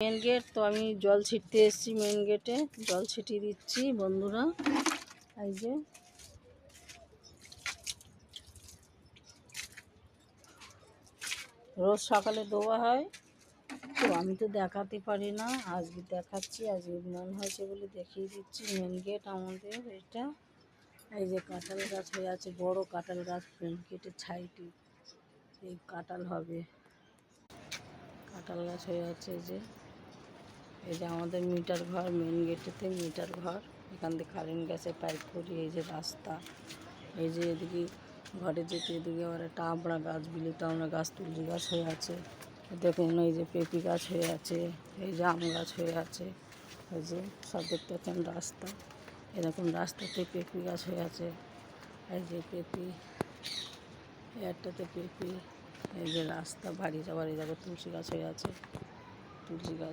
Main gate তো আমি জল ছিটতে এসেছি, মেন গেটে জল ছিটিয়ে দিচ্ছি বন্ধুরা। এই যে রোজ সকালে দেওয়া হয়, তো আমি তো দেখাতে পারি না, আজকে দেখাচ্ছি, আজকে মন হয়েছে বলে দেখিয়ে দিচ্ছি। মেন গেট আমাদের এটা। এই যে কাঁঠাল গাছ হয়ে আছে, বড় কাঁঠাল গাছ মেন গেটের ছাইটি, এই কাঁঠাল হবে, কাঁঠাল গাছ হয়ে আছে। এই যে আমাদের মিটার ঘর, মেন গেটেতে মিটার ঘর, এখান থেকে কারেন্ট গ্যাসের পাইপ করি। এই যে রাস্তা, এই যে এদিকে ঘরে যেতে এদিকে আবার একটা আমড়া গাছ, বিলুতে আমড়া গাছ, তুলসী গাছ হয়ে আছে দেখুন। এই যে পেঁপে গাছ হয়ে আছে, এই যে আম গাছ হয়ে আছে। এই যে সব দেখতে পাচ্ছেন রাস্তা, এরকম রাস্তাতে পেঁপে গাছ হয়ে আছে। এই যে পেঁপে, একটাতে পেঁপে। এই যে রাস্তা, বাড়ি যাওয়ার এই জায়গায় তুলসী গাছ হয়ে আছে, তুলসী গাছ।